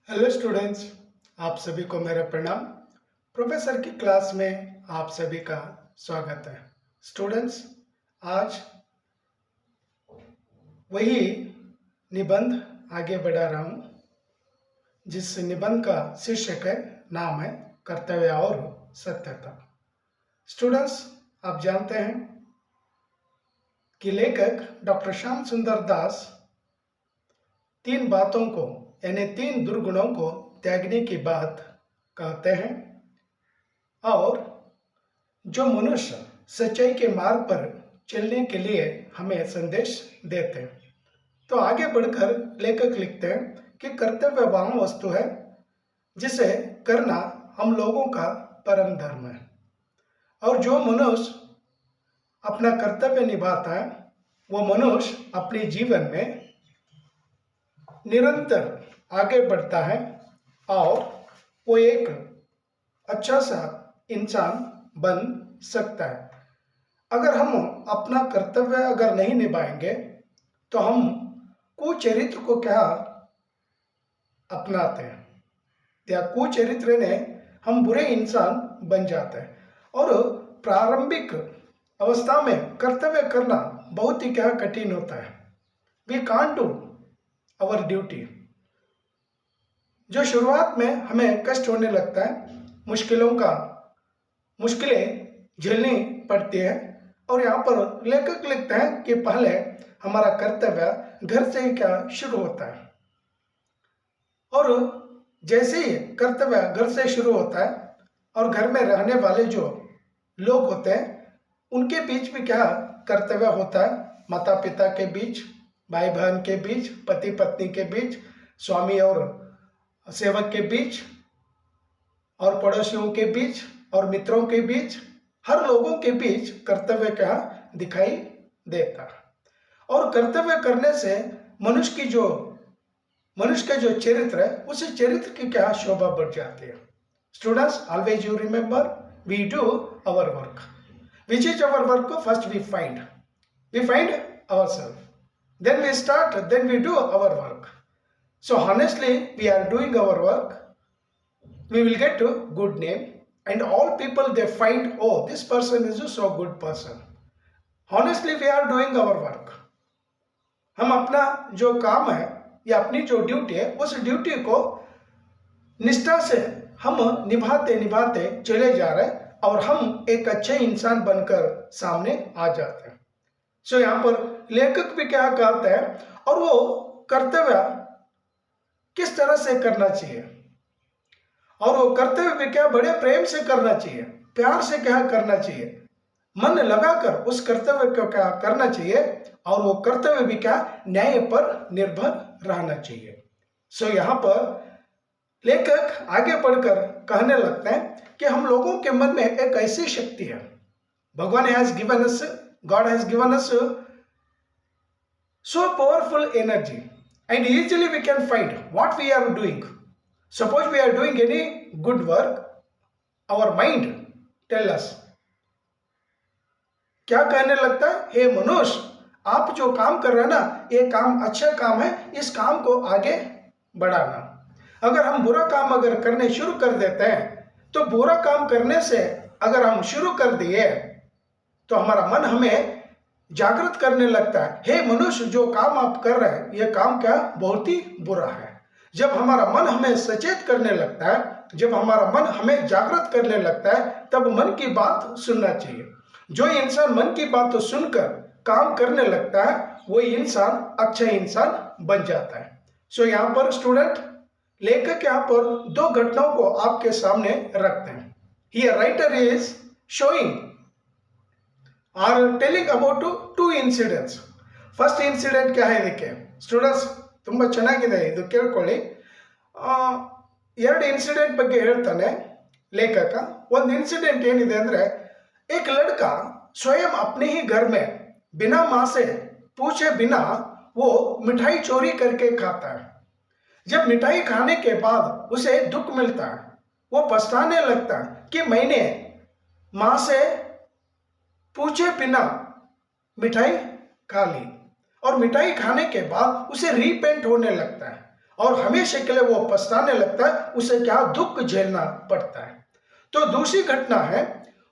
Hello students, आप सभी को मेरा प्रणाम। प्रोफेसर की क्लास में आप सभी का स्वागत है। स्टूडेंट्स, आज वही निबंध आगे बढ़ा रहा हूँ जिस निबंध का शीर्षक है, नाम है कर्तव्य और सत्यता। स्टूडेंट्स, आप जानते हैं कि लेखक डॉक्टर श्याम सुंदर दास तीन बातों को यानी तीन दुर्गुणों को त्यागने की बात कहते हैं और जो मनुष्य सच्चाई के मार्ग पर चलने के लिए हमें संदेश देते हैं। तो आगे बढ़कर लेखक लिखते हैं कि कर्तव्य वह वस्तु है जिसे करना हम लोगों का परम धर्म है, और जो मनुष्य अपना कर्तव्य निभाता है वो मनुष्य अपने जीवन में निरंतर आगे बढ़ता है और वो एक अच्छा सा इंसान बन सकता है। अगर हम अपना कर्तव्य अगर नहीं निभाएंगे तो हम कुचरित्र को क्या अपनाते हैं, या कुचरित्र ने हम बुरे इंसान बन जाते हैं। और प्रारंभिक अवस्था में कर्तव्य करना बहुत ही क्या कठिन होता है। We can't do our duty. जो शुरुआत में हमें कष्ट होने लगता है, मुश्किलें झेलनी पड़ती है। और यहाँ पर लेखक लिखते हैं कि पहले हमारा कर्तव्य घर से ही क्या शुरू होता है, और जैसे ही कर्तव्य घर से शुरू होता है और घर में रहने वाले जो लोग होते हैं उनके बीच में क्या कर्तव्य होता है, माता पिता के बीच, भाई बहन के बीच, पति पत्नी के बीच, स्वामी और सेवक के बीच, और पड़ोसियों के बीच, और मित्रों के बीच, हर लोगों के बीच कर्तव्य क्या दिखाई देता है। और कर्तव्य करने से मनुष्य का जो चरित्र है उस चरित्र की क्या शोभा बढ़ जाती है। Students, always you remember, we do our work. Which is our work? First we find ourselves, then we start, then we do our work. So honestly we are doing our work, we will get a good name, and all people they find, oh, this person is a so good person. Honestly we are doing our work. हम अपना जो काम है या अपनी जो duty है उस ड्यूटी को निष्ठा से हम निभाते निभाते चले जा रहे हैं और हम एक अच्छे इंसान बनकर सामने आ जाते हैं। सो यहाँ पर लेखक भी क्या कहते हैं, और वो कर्तव्य किस तरह से करना चाहिए, और वो कर्तव्य भी क्या बड़े प्रेम से करना चाहिए, प्यार से क्या करना चाहिए, मन लगाकर उस कर्तव्य को क्या करना चाहिए, और वो कर्तव्य भी क्या न्याय पर निर्भर रहना चाहिए। सो यहाँ पर लेखक आगे बढ़कर कहने लगते हैं कि हम लोगों के मन में एक ऐसी शक्ति है, भगवान has given us, God has given us so powerful energy, and easily we can find what we are doing. Suppose we are doing any good work, our mind tell us, क्या कहने लगता है, हे मनुष्य, आप जो काम कर रहे हैं ना ये काम अच्छा काम है, इस काम को आगे बढ़ाना। अगर हम बुरा काम अगर करने शुरू कर देते हैं तो बुरा काम करने से अगर हम शुरू कर दिए तो हमारा मन हमें जागृत करने लगता है, हे मनुष्य, जो काम आप कर रहे हैं यह काम क्या बहुत ही बुरा है। जब हमारा मन हमें सचेत करने लगता है, जब हमारा मन हमें जागृत करने लगता है, तब मन की बात सुनना चाहिए। जो इंसान मन की बात सुनकर काम करने लगता है वही इंसान अच्छा इंसान बन जाता है। सो यहाँ पर स्टूडेंट, लेखक यहाँ पर दो घटनाओं को आपके सामने रखते हैं। Here writer is showing or telling about two incidents. First incident क्या है ಇದಕ್ಕೆ ಸ್ಟೂಡೆಂಟ್ಸ್, ತುಂಬ ಚೆನ್ನಾಗಿದೆ, ಇದು ಕೇಳ್ಕೊಳ್ಳಿ। ಎರಡು ಇನ್ಸಿಡೆಂಟ್ ಬಗ್ಗೆ ಹೇಳ್ತಾನೆ लेखक। ಒಂದು ಇನ್ಸಿಡೆಂಟ್ ಏನಿದೆ ಅಂದರೆ, एक लड़का स्वयं अपने ही घर में बिना माँ से पूछे बिना वो मिठाई चोरी करके खाता है। जब मिठाई खाने के बाद उसे दुख मिलता है, वो पछताने लगता है कि मैंने माँ से पूछे बिना मिठाई खा ली, और मिठाई खाने के बाद उसे रीपेंट होने लगता है और हमेशा के लिए वो पछताने लगता है, उसे क्या दुख झेलना पड़ता है। तो दूसरी घटना है,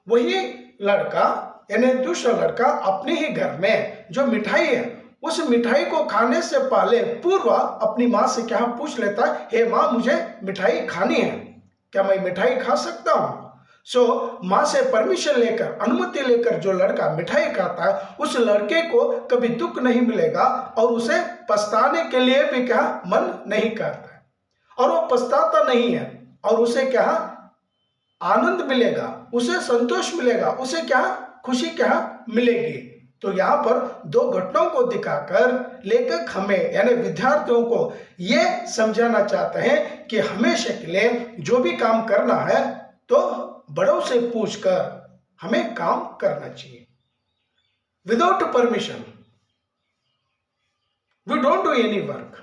वही लड़का यानी दूसरा लड़का अपने ही घर में जो मिठाई है, उस मिठाई को खाने से पहले पूर्व अपनी माँ से क्या पूछ लेता है, हे माँ मुझे मिठाई खानी है, क्या मैं मिठाई खा सकता हूँ। माँ से परमिशन लेकर, अनुमति लेकर जो लड़का मिठाई खाता है, उस लड़के को कभी दुख नहीं मिलेगा और उसे पछताने के लिए भी क्या मन नहीं करता है, और वो पछताता नहीं है, और उसे क्या आनंद मिलेगा, उसे संतोष मिलेगा, उसे क्या खुशी क्या मिलेगी। तो यहाँ पर दो घटनाओं को दिखाकर लेखक हमें यानी विद्यार्थियों को ये समझाना चाहते हैं कि हमेशा के लिए जो भी काम करना है तो बड़ों से पूछकर हमें काम करना चाहिए। Without permission we don't do any work.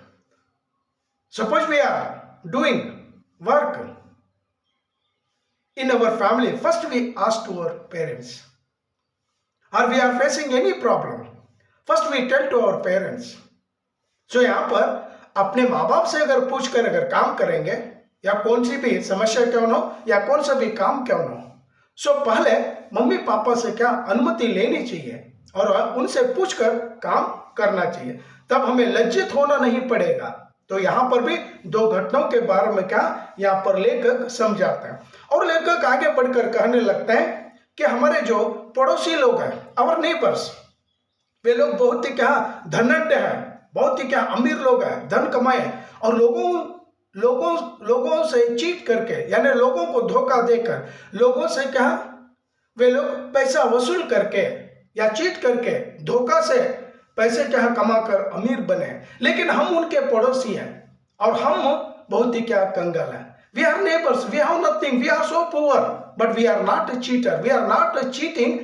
Suppose we are doing work in our family, first we ask to our parents, or we are facing any problem, first we tell to our parents. So यहाँ पर अपने माँ बाप से अगर पूछ कर अगर काम करेंगे, या कौन सी भी समस्या क्यों न हो या कौन सा भी काम क्यों न हो, सो पहले मम्मी पापा से क्या अनुमति लेनी चाहिए और उनसे पूछकर काम करना चाहिए, तब हमें लज्जित होना नहीं पड़ेगा। तो यहाँ पर भी दो घटनाओं के बारे में क्या यहाँ पर लेखक समझाते हैं, और लेखक आगे बढ़कर कहने लगते हैं कि हमारे जो पड़ोसी लोग हैं, आवर नेबर्स, वे लोग बहुत ही क्या धनढ्य हैं, बहुत ही क्या अमीर लोग हैं, धन कमाए, और लोगों से चीट करके यानी लोगों को धोखा देकर, लोगों से क्या वे लोग पैसा वसूल करके या चीट करके धोखा से पैसे क्या कमाकर अमीर बने, लेकिन हम उनके पड़ोसी हैं और हम बहुत ही क्या कंगाल हैं। We are neighbours, we have nothing, we are so poor, but we are not a cheater, we are not cheating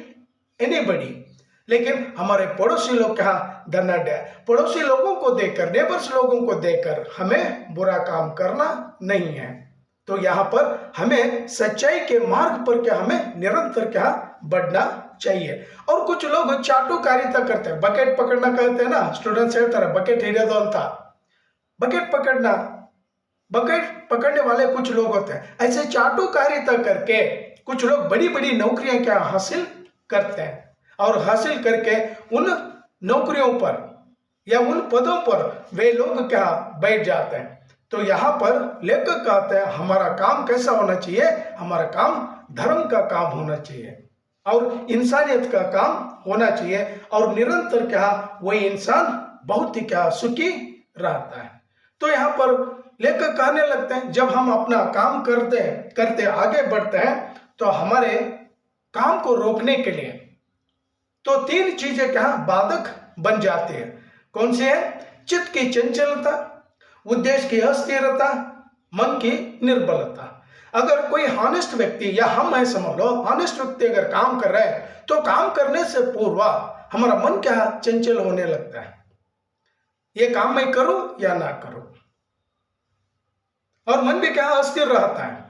anybody. लेकिन हमारे पड़ोसी लोग क्या धनाढ्य है। पड़ोसी लोगों को देखकर, नेबर्स लोगों को देखकर हमें बुरा काम करना नहीं है। तो यहाँ पर हमें सच्चाई के मार्ग पर क्या हमें निरंतर क्या बढ़ना चाहिए। और कुछ लोग चाटुकारिता करते हैं, बकेट पकड़ना कहते हैं ना, स्टूडेंट्स ಹೇಳ್ತಾರೆ बकेट ಹಿಡಿಯೋದು ಅಂತ। बकेट पकड़ना, बकेट पकड़ने वाले कुछ लोग होते हैं। ऐसे चाटुकारिता करके कुछ लोग बड़ी बड़ी नौकरियां क्या हासिल करते हैं, और हासिल करके उन नौकरियों पर या उन पदों पर वे लोग क्या बैठ जाते हैं। तो यहाँ पर लेखक कहते हैं हमारा काम कैसा होना चाहिए, हमारा काम धर्म का काम होना चाहिए और इंसानियत का काम होना चाहिए, और निरंतर क्या वही इंसान बहुत ही क्या सुखी रहता है। तो यहाँ पर लेखक कहने लगते हैं जब हम अपना काम करते करते आगे बढ़ते हैं तो हमारे काम को रोकने के लिए तो तीन चीजें क्या बाधक बन जाती है। कौन सी है? चित्त की चंचलता, उद्देश्य की अस्थिरता, मन की निर्बलता। अगर कोई हॉनेस्ट व्यक्ति या हम है समझ लो, हॉनेस्ट व्यक्ति अगर काम कर रहा है तो काम करने से पूर्व हमारा मन क्या चंचल होने लगता है, ये काम मैं करूं या ना करूं, और मन भी क्या अस्थिर रहता है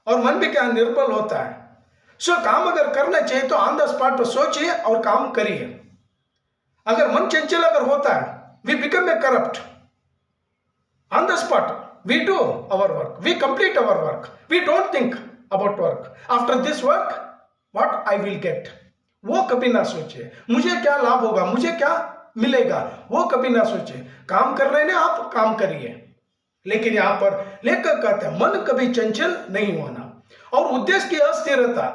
और मन भी क्या निर्बल होता है। काम अगर करना चाहिए तो ऑन द स्पॉट सोचिए और काम करिए। अगर मन चंचल अगर होता है, we become a corrupt on the spot. We do our work, we complete our work, we don't think about work. After this work, what I will get? वो कभी ना सोचिए मुझे क्या लाभ होगा, मुझे क्या मिलेगा, वो कभी ना सोचिए। काम कर रहे हैं आप, काम करिए। लेकिन यहाँ पर लेखक कहते हैं मन कभी चंचल नहीं होना, और उद्देश्य की अस्थिरता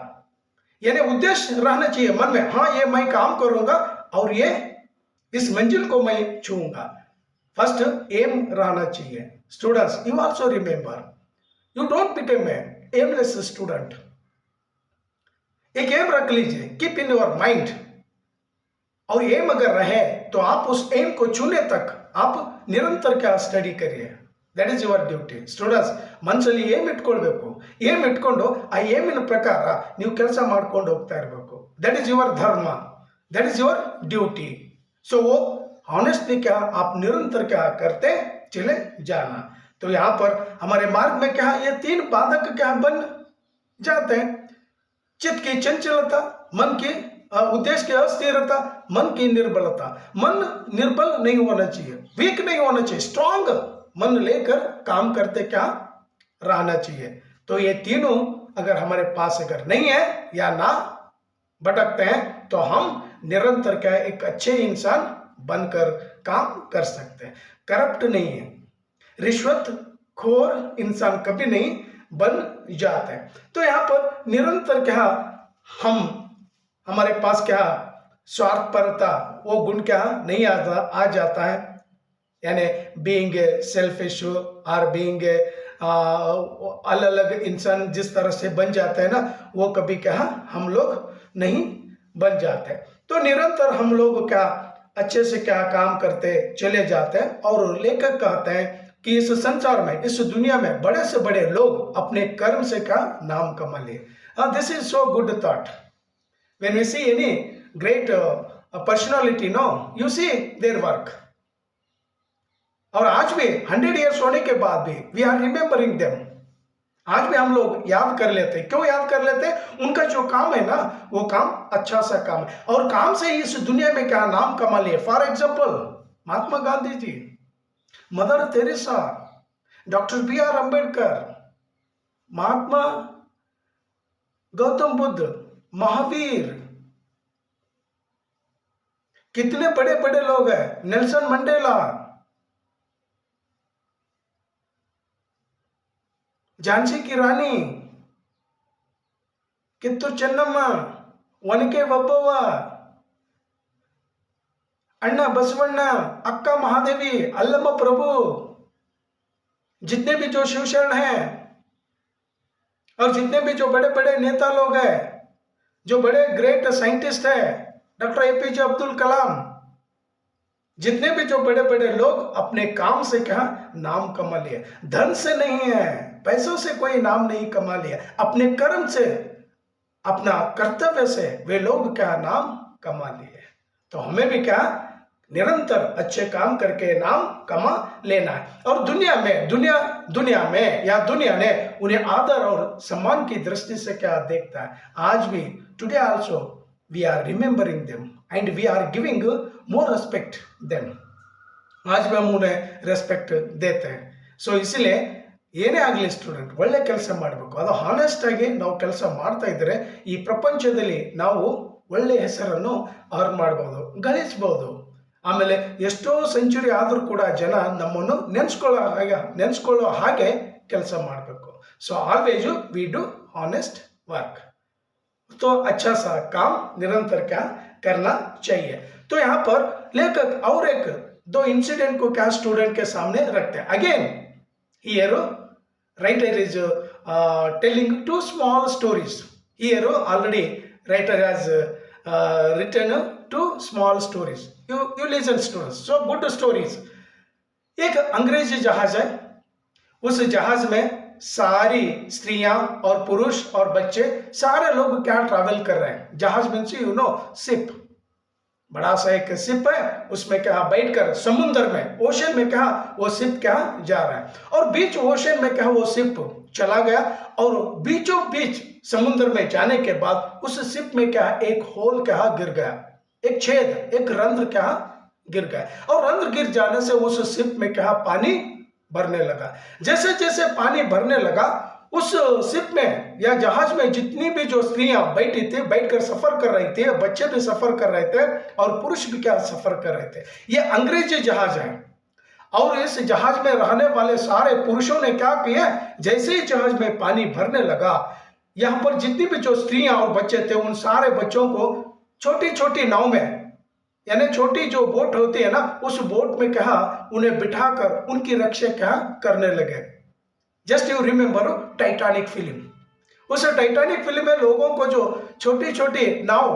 यानी उद्देश्य रहना चाहिए मन में, हाँ ये मैं काम करूंगा और ये इस मंजिल को मैं छूंगा। फर्स्ट एम रहना चाहिए। Students, you also remember, you don't become an aimless student. एक एम रख लीजिए, कीप इन योर माइंड, और एम अगर रहे तो आप उस एम को छूने तक आप निरंतर क्या स्टडी करिए। That is your duty. Students ಮನಸ್ಸಲ್ಲಿ ಏಮ್ ಇಟ್ಕೊಳ್ಬೇಕು, ಏಮ್ ಇಟ್ಕೊಂಡು ಆ ಏಮಿನ ಪ್ರಕಾರ ನೀವು ಕೆಲಸ ಮಾಡ್ಕೊಂಡು ಹೋಗ್ತಾ ಇರಬೇಕು। दैट इज ಯುವರ್ ಧರ್ಮ, दैट इज ಯುವರ್ ड्यूटी। सो वो ऑनेस्टली क्या आप निरंतर क्या करते चले जाना। तो यहाँ पर हमारे मार्ग में क्या ये तीन बाधक क्या बन जाते हैं। चित्त की चंचलता, मन की उद्देश्य की अस्थिरता, मन की निर्बलता। मन निर्बल नहीं होना चाहिए, वीक नहीं होना चाहिए, स्ट्रांग मन लेकर काम करते क्या रहना चाहिए। तो ये तीनों अगर हमारे पास अगर नहीं है या ना भटकते हैं तो हम निरंतर क्या एक अच्छे इंसान बनकर काम कर सकते हैं, करप्ट नहीं है, रिश्वत खोर इंसान कभी नहीं बन जाते हैं। तो यहाँ पर निरंतर क्या हम हमारे पास क्या स्वार्थपरता वो गुण क्या नहीं आ जाता है, यानी बीइंग सेल्फिश और बीइंग अलग अलग इंसान जिस तरह से बन जाते हैं ना, वो कभी क्या हम लोग नहीं बन जाते। तो निरंतर हम लोग क्या अच्छे से क्या काम करते चले जाते हैं। और लेखक कहते हैं कि इस संसार में, इस दुनिया में बड़े से बड़े लोग अपने कर्म से क्या नाम कमा लिए। This is so good thought. When we see any great personality, no you see their work. और आज भी 100 ईयर्स होने के बाद भी वी आर रिमेम्बरिंग देम। आज भी हम लोग याद कर लेते हैं। क्यों याद कर लेते हैं? उनका जो काम है ना, वो काम अच्छा सा काम है, और काम से ही इस दुनिया में क्या नाम कमा लिए। For example Mahatma Gandhi ji, Mother Teresa, doctor BR Ambedkar, Mahatma Gautam Buddha, Mahavir, कितने बड़े बड़े लोग हैं, नेल्सन मंडेला, झांसी की रानी, कित्तूर चेन्नम्मा, वनके वब्बव्वा, अन्ना बसवण्णा, अक्का महादेवी, अल्लम्मा प्रभु, जितने भी जो शिवशरण हैं और जितने भी जो बड़े बड़े नेता लोग हैं, जो बड़े ग्रेट साइंटिस्ट हैं, डॉक्टर APJ अब्दुल कलाम, जितने भी जो बड़े बड़े लोग अपने काम से क्या नाम कमा लिए। धन से नहीं है, पैसों से कोई नाम नहीं कमा लिया, अपने कर्म से, अपना कर्तव्य से वे लोग क्या नाम कमा लिए। तो हमें भी क्या निरंतर अच्छे काम करके नाम कमा लेना है। और दुनिया ने उन्हें आदर और सम्मान की दृष्टि से क्या देखता है। आज भी today also we are remembering them and we are giving more respect them. आज भी हम उन्हें रेस्पेक्ट देते हैं। सो इसलिए ಏನೇ ಆಗಲಿ ಸ್ಟೂಡೆಂಟ್ ಒಳ್ಳೆ ಕೆಲಸ ಮಾಡಬೇಕು, ಅದು ಹಾನೆಸ್ಟ್ ಆಗಿ ನಾವು ಕೆಲಸ ಮಾಡ್ತಾ ಇದ್ರೆ ಈ ಪ್ರಪಂಚದಲ್ಲಿ ನಾವು ಒಳ್ಳೆ ಹೆಸರನ್ನು ಅರ್ನ್ ಮಾಡಬಹುದು, ಗಳಿಸಬಹುದು. ಆಮೇಲೆ ಎಷ್ಟೋ ಸೆಂಚುರಿ ಆದರೂ ಕೂಡ ಜನ ನಮ್ಮನ್ನು ನೆನೆಸ್ಕೊಳ್ಳೋ ಹಾಗೆ ಕೆಲಸ ಮಾಡಬೇಕು. So always we do honest work, तो अच्छा सा काम निरंतर क्या करना चाहिए. तो यहाँ पर लेखक और एक दो इंसिडेंट को क्या स्टूडेंट के सामने रखते हैं. Again here writer is telling two small stories. Here already writer has written two small stories. You listen students. So good stories. एक अंग्रेजी जहाज है, उस जहाज में सारी स्त्रियां और पुरुष और बच्चे सारे लोग क्या ट्रैवल कर रहे हैं. जहाज मीन्स यू नो शिप, बड़ा सा एक शिप है, उसमें क्या बैठकर समुद्र में, ओशन में क्या वो शिप क्या जा रहा है. और बीच ओशन में क्या वो शिप चला गया, और बीचों बीच समुद्र में जाने के बाद उस शिप में क्या एक होल क्या गिर गया, एक छेद, एक रंध्र क्या गिर गया. और रंध्र गिर जाने से उस शिप में क्या पानी भरने लगा. जैसे जैसे पानी भरने लगा, उस शिप में या जहाज में जितनी भी जो स्त्रियां बैठी थी, बैठकर सफर कर रही थी, बच्चे भी सफर कर रहे थे और पुरुष भी क्या सफर कर रहे थे. ये अंग्रेजी जहाज है, और इस जहाज में रहने वाले सारे पुरुषों ने क्या किया, जैसे ही जहाज में पानी भरने लगा, यहाँ पर जितनी भी जो स्त्रियां और बच्चे थे, उन सारे बच्चों को छोटी छोटी नाव में, यानी छोटी जो बोट होती है ना, उस बोट में क्या उन्हें बिठाकर उनकी रक्षा क्या करने लगे. Just you remember Titanic film. उस टाइटैनिक फिल्म में लोगों को जो छोटी छोटी नाव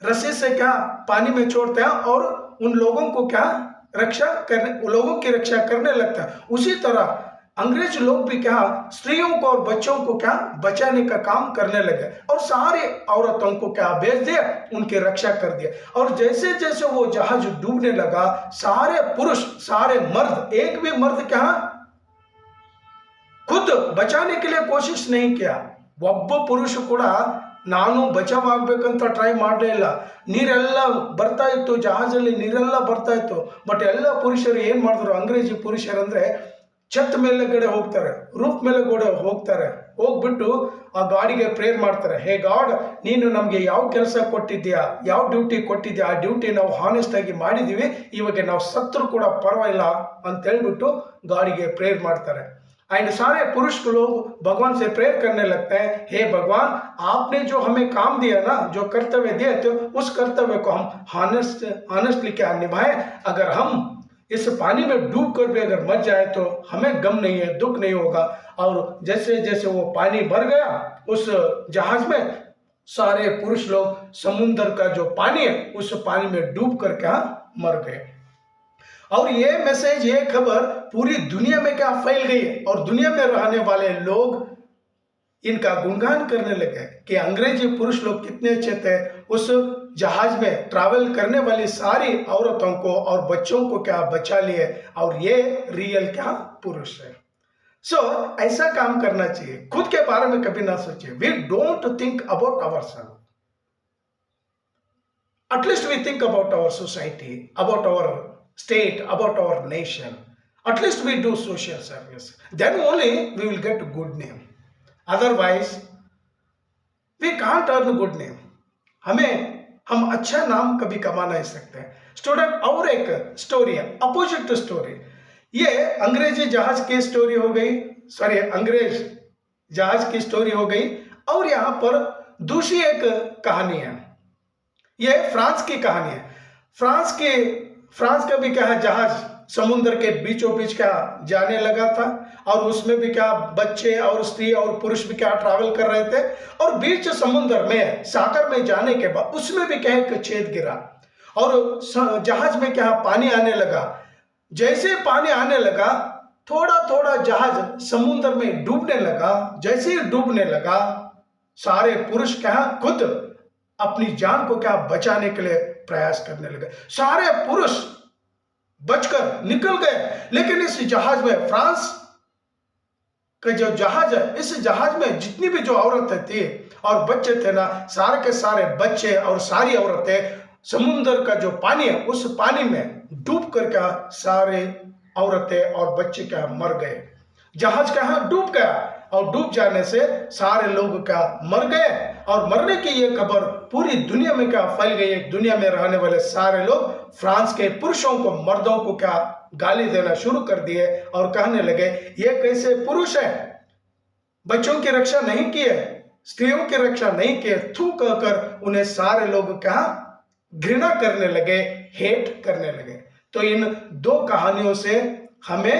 रस्सी से क्या पानी में छोड़ते हैं और उन लोगों को क्या लोगों की रक्षा करने लगता है. उसी तरह अंग्रेज लोग भी क्या स्त्रियों को और बच्चों को क्या बचाने का काम करने लगे, और सारी औरतों को क्या भेज दिया, उनकी रक्षा कर दिया. और जैसे जैसे वो जहाज डूबने लगा, सारे पुरुष, सारे मर्द, एक भी मर्द क्या खुद बचाने के लिए कोशिश नहीं किया. ಒಬ್ಬ ಪುರುಷ ಕೂಡ ನಾನು ಬಚಾವ್ ಆಗ್ಬೇಕಂತ ಟ್ರೈ ಮಾಡಲೇ ಇಲ್ಲ. ನೀರೆಲ್ಲ ಬರ್ತಾ ಇತ್ತು, ಜಹಾಜಲ್ಲಿ ನೀರೆಲ್ಲ ಬರ್ತಾ ಇತ್ತು. ಬಟ್ ಎಲ್ಲ ಪುರುಷರು ಏನು ಮಾಡಿದ್ರು, ಅಂಗ್ರೇಜಿ ಪುರುಷರು ಅಂದರೆ ಛತ್ ಮೇಲೆಗಡೆ ಹೋಗ್ತಾರೆ, ರೂಫ್ ಮೇಲೆಗಡೆ ಹೋಗ್ತಾರೆ. ಹೋಗ್ಬಿಟ್ಟು ಆ ಗಾಡಿಗೆ ಪ್ರೇಯರ್ ಮಾಡ್ತಾರೆ. ಹೇ ಗಾಡ್, ನೀನು ನಮಗೆ ಯಾವ ಕೆಲಸ ಕೊಟ್ಟಿದ್ಯಾ, ಯಾವ ಡ್ಯೂಟಿ ಕೊಟ್ಟಿದ್ಯಾ, ಆ ಡ್ಯೂಟಿ ನಾವು ಹಾನೆಸ್ಟ್ ಆಗಿ ಮಾಡಿದ್ದೀವಿ, ಇವಾಗ ನಾವು ಸತ್ರು ಕೂಡ ಪರವಾಗಿಲ್ಲ ಅಂತ ಹೇಳ್ಬಿಟ್ಟು ಗಾಡಿಗೆ ಪ್ರೇಯರ್ ಮಾಡ್ತಾರೆ. एंड सारे पुरुष लोग भगवान से प्रेयर करने लगते हैं, हे भगवान, आपने जो हमें काम दिया ना, जो कर्तव्य दिए थे, उस कर्तव्य को हम ऑनेस्टली क्या निभाएं. अगर हम इस पानी में डूब कर भी अगर मर जाए तो हमें गम नहीं है, दुख नहीं होगा. और जैसे जैसे वो पानी भर गया उस जहाज में, सारे पुरुष लोग समुद्र का जो पानी है उस पानी में डूब कर क्या मर गए. और ये मैसेज, ये खबर पूरी दुनिया में क्या फैल गई और दुनिया में रहने वाले लोग इनका गुणगान करने लगे कि अंग्रेजी पुरुष लोग कितने अच्छे थे. उस जहाज में ट्रैवल करने वाली सारी औरतों को और बच्चों को क्या बचा लिए, और ये रियल क्या पुरुष है. सो ऐसा काम करना चाहिए. खुद के बारे में कभी ना सोचिए. We don't think about ourself. At least we think about our society, about our state, about our nation. At least we do social service. Then only we will get a good name. Otherwise, we can't earn a good name. हम अच्छा नाम कभी कमा नहीं सकते. Student, और एक story है, अपोजिट स्टोरी. ये अंग्रेजी जहाज की स्टोरी हो गई, सॉरी अंग्रेज जहाज की स्टोरी हो गई. और यहाँ पर दूसरी एक कहानी है. ये फ्रांस की कहानी है. फ्रांस का भी क्या है, जहाज समुद्र के बीचों बीच क्या जाने लगा था. और उसमें भी क्या बच्चे और स्त्री और पुरुष भी क्या ट्रैवल कर रहे थे. और बीच समुद्र में सागर में जाने के बाद उसमें भी क्या एक छेद गिरा और जहाज में क्या पानी आने लगा. जैसे पानी आने लगा, थोड़ा थोड़ा जहाज समुद्र में डूबने लगा. जैसे ही डूबने लगा, सारे पुरुष क्या खुद अपनी जान को क्या बचाने के लिए प्रयास करने लगे. सारे पुरुष बचकर निकल गए. लेकिन इस जहाज में, फ्रांस का जो जहाज है, इस जहाज में जितनी भी जो औरतें थी और बच्चे थे ना, सारे के सारे बच्चे और सारी औरतें समुद्र का जो पानी है उस पानी में डूब कर क्या सारे औरतें और बच्चे क्या मर गए. जहाज क्या डूब गया और डूब जाने से सारे लोग क्या मर गए. और मरने की ये खबर पूरी दुनिया में क्या फैल गई. दुनिया में रहने वाले सारे लोग फ्रांस के पुरुषों को, मर्दों को क्या गाली देना शुरू कर दिए और कहने लगे, ये कैसे पुरुष है, बच्चों की रक्षा नहीं किए, स्त्रियों की रक्षा नहीं किए. थू कहकर उन्हें सारे लोग क्या घृणा करने लगे, हेट करने लगे. तो इन दो कहानियों से हमें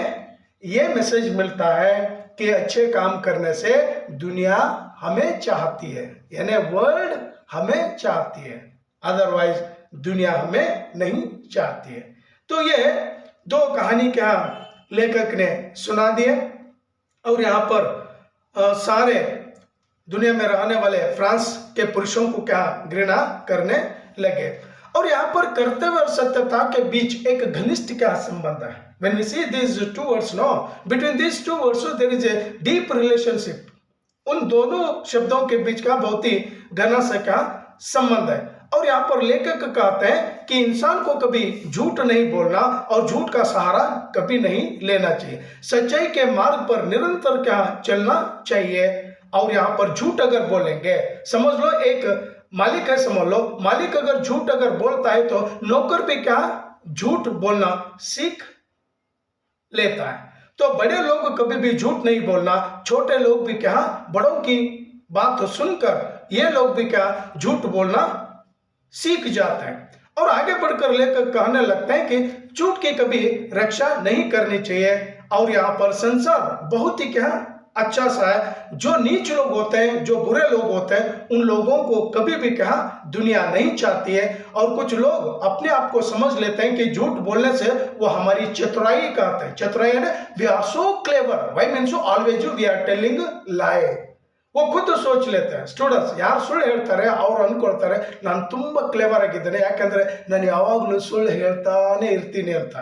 ये मैसेज मिलता है कि अच्छे काम करने से दुनिया हमें चाहती है, यानी वर्ल्ड हमें चाहती है, अदरवाइज दुनिया हमें नहीं चाहती है. तो ये दो कहानी क्या लेखक ने सुना दिए. और यहाँ पर सारे दुनिया में रहने वाले फ्रांस के पुरुषों को क्या घृणा करने लगे. और यहाँ पर कर्तव्य और सत्यता के बीच एक घनिष्ठ क्या संबंध है. When we see these two words, no, between these two words there is a deep relationship. उन दोनों शब्दों के बीच का बहुत ही घना सा क्या संबंध है. और यहाँ पर लेखक कहते हैं कि इंसान को कभी झूठ नहीं बोलना और झूठ का सहारा कभी नहीं लेना चाहिए. सच्चाई के मार्ग पर निरंतर क्या चलना चाहिए. और यहाँ पर झूठ अगर बोलेंगे, समझ लो एक मालिक है, समझ लो मालिक अगर झूठ अगर बोलता है तो नौकर भी क्या झूठ बोलना सीख लेता है. तो बड़े लोग कभी भी झूठ नहीं बोलना, छोटे लोग भी क्या बड़ों की बात सुनकर ये लोग भी क्या झूठ बोलना सीख जाते हैं. और आगे बढ़कर लेकर कहने लगते हैं कि झूठ की कभी रक्षा नहीं करनी चाहिए. और यहाँ पर संसार बहुत ही क्या अच्छा सा है. जो नीच लोग होते हैं, जो बुरे लोग होते हैं, उन लोगों को कभी भी क्या दुनिया नहीं चाहती है. और कुछ लोग अपने आप को समझ लेते हैं कि झूठ बोलने से वो हमारी चतुराई कहते हैं. चतुराई है, we are so clever, why means always we are telling lie. वो खुद सोच लेते हैं. ಸ್ಟೂಡೆಂಟ್ಸ್ ಯಾರು ಸುಳ್ಳು ಹೇಳ್ತಾರೆ ಅವ್ರು ಅನ್ಕೊಳ್ತಾರೆ ನಾನು ತುಂಬಾ ಕ್ಲೇವರ್ ಆಗಿದ್ದೇನೆ, ಯಾಕಂದ್ರೆ ನಾನು ಯಾವಾಗಲೂ ಸುಳ್ಳು ಹೇಳ್ತಾನೆ ಇರ್ತೀನಿ ಅಂತ.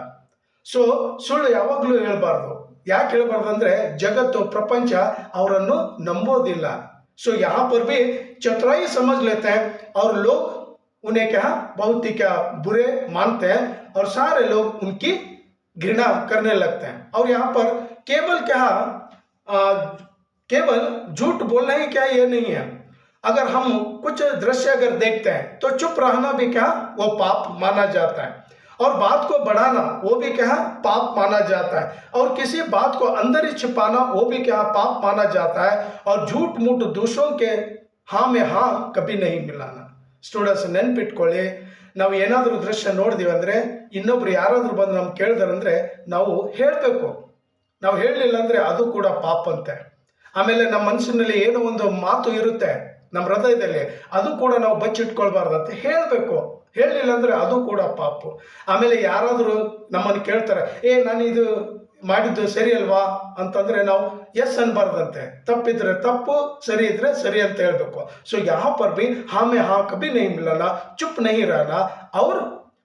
ಸೊ ಸುಳ್ಳು ಯಾವಾಗಲೂ ಹೇಳ್ಬಾರ್ದು. ಯಾಕೆ ಹೇಳ್ಬಾರ್ದು ಅಂದ್ರೆ ಜಗತ್ತು, ಪ್ರಪಂಚ ಅವರನ್ನು ನಂಬೋದಿಲ್ಲ. सो यहाँ पर भी चतुराई समझ लेते हैं और लोग उन्हें क्या बहुत ही क्या बुरे मानते हैं और सारे लोग उनकी घृणा करने लगते हैं। और यहाँ पर केवल क्या केवल झूठ बोलना ही क्या ये नहीं है, अगर हम कुछ दृश्य अगर देखते हैं तो चुप रहना भी क्या वो पाप माना जाता है, और बात को बढ़ाना वो भी क्या पाप माना जाता है, और किसी बात को अंदर ही छिपाना वो भी क्या पाप माना जाता है, और झूठ मूठ दूसरों के हाँ में हाँ कभी नहीं मिलाना। ಸ್ಟೂಡೆಂಟ್ಸ್ ನೆನ್ಪಿಟ್ಕೊಳ್ಳಿ, ನಾವು ಏನಾದರೂ ದೃಶ್ಯ ನೋಡಿದೀವಿ ಅಂದರೆ ಇನ್ನೊಬ್ರು ಯಾರಾದರೂ ಬಂದು ನಮ್ಗೆ ಕೇಳಿದಾರಂದ್ರೆ ನಾವು ಹೇಳಬೇಕು, ನಾವು ಹೇಳಲಿಲ್ಲ ಅಂದರೆ ಅದು ಕೂಡ ಪಾಪ ಅಂತೆ। ಆಮೇಲೆ ನಮ್ಮ ಮನಸ್ಸಿನಲ್ಲಿ ಏನೋ ಒಂದು ಮಾತು ಇರುತ್ತೆ ನಮ್ಮ ಹೃದಯದಲ್ಲಿ, ಅದು ಕೂಡ ನಾವು ಬಚ್ಚಿಟ್ಕೊಳ್ಬಾರ್ದಂತೆ, ಹೇಳಬೇಕು, ಹೇಳಲಿಲ್ಲ ಅಂದರೆ ಅದು ಕೂಡ ಪಾಪು। ಆಮೇಲೆ ಯಾರಾದರೂ ನಮ್ಮನ್ನು ಕೇಳ್ತಾರೆ ನಾನು ಇದು ಮಾಡಿದ್ದು ಸರಿ ಅಲ್ವಾ ಅಂತಂದ್ರೆ ನಾವು ಎಸ್ ಅನ್ಬಾರ್ದಂತೆ, ತಪ್ಪಿದ್ರೆ ತಪ್ಪು, ಸರಿ ಇದ್ರೆ ಸರಿ ಅಂತ ಹೇಳ್ಬೇಕು। सो यहाँ पर भी हाँ में हाँ कभी नहीं मिलाना, चुप नहीं रहना और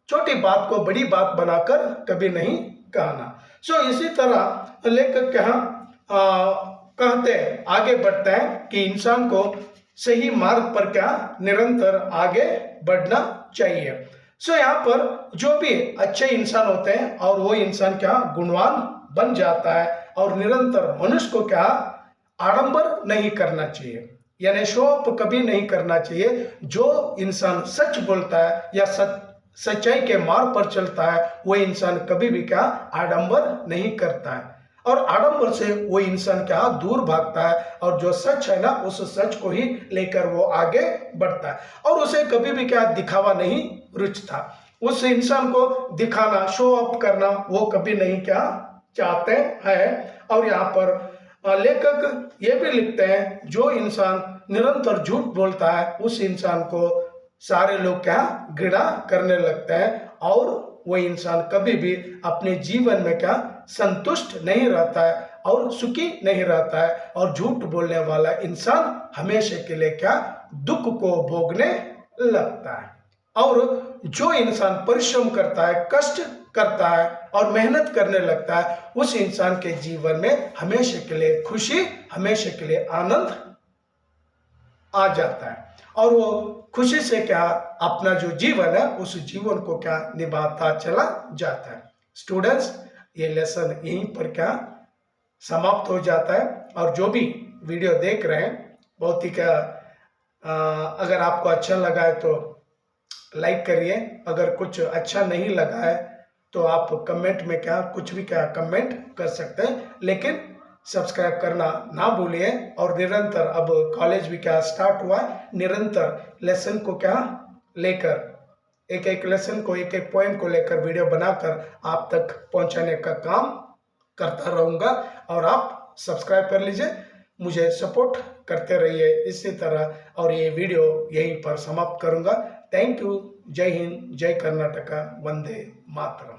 छोटी बात को बड़ी बात बनाकर कभी नहीं कहना। सो इसी तरह लेखक यहाँ कहते आगे बढ़ते हैं कि इंसान को सही मार्ग पर क्या निरंतर आगे बढ़ना चाहिए। सो यहाँ पर जो भी अच्छे इंसान होते हैं और वो इंसान क्या गुणवान बन जाता है, और निरंतर मनुष्य को क्या आडंबर नहीं करना चाहिए, यानी शो अप कभी नहीं करना चाहिए। जो इंसान सच बोलता है या सच्चाई के मार्ग पर चलता है वो इंसान कभी भी क्या आडंबर नहीं करता है, और आडंबर से वो इंसान क्या दूर भागता है, और जो सच है ना उस सच को ही लेकर वो आगे बढ़ता है, और उसे कभी भी क्या दिखावा नहीं रुचता। उस इंसान को दिखाना, शो अप करना वो कभी नहीं क्या चाहते हैं। और यहाँ पर लेखक ये भी लिखते हैं जो इंसान निरंतर झूठ बोलता है उस इंसान को सारे लोग क्या घृणा करने लगते हैं, और वो इंसान कभी भी अपने जीवन में क्या संतुष्ट नहीं रहता है और सुखी नहीं रहता है, और झूठ बोलने वाला इंसान हमेशा के लिए क्या दुख को भोगने लगता है। और जो इंसान परिश्रम करता है, कष्ट करता है और मेहनत करने लगता है उस इंसान के जीवन में हमेशा के लिए खुशी, हमेशा के लिए आनंद आ जाता है, और वो खुशी से क्या अपना जो जीवन है उस जीवन को क्या निभाता चला जाता है। स्टूडेंट्स ये लेसन यहीं पर क्या समाप्त हो जाता है, और जो भी वीडियो देख रहे हैं बहुत ही क्या अगर आपको अच्छा लगा है तो लाइक करिए, अगर कुछ अच्छा नहीं लगा है तो आप कमेंट में क्या कुछ भी क्या कमेंट कर सकते हैं, लेकिन सब्सक्राइब करना ना भूलिए। और निरंतर अब कॉलेज भी क्या स्टार्ट हुआ है, निरंतर लेसन को क्या लेकर एक एक लेसन को एक एक पॉइंट को लेकर वीडियो बनाकर आप तक पहुंचाने का काम करता रहूँगा, और आप सब्सक्राइब कर लीजिए, मुझे सपोर्ट करते रहिए इसी तरह। और ये वीडियो यहीं पर समाप्त करूँगा। Thank you. जय हिंद, जय कर्नाटका, वंदे मातरम।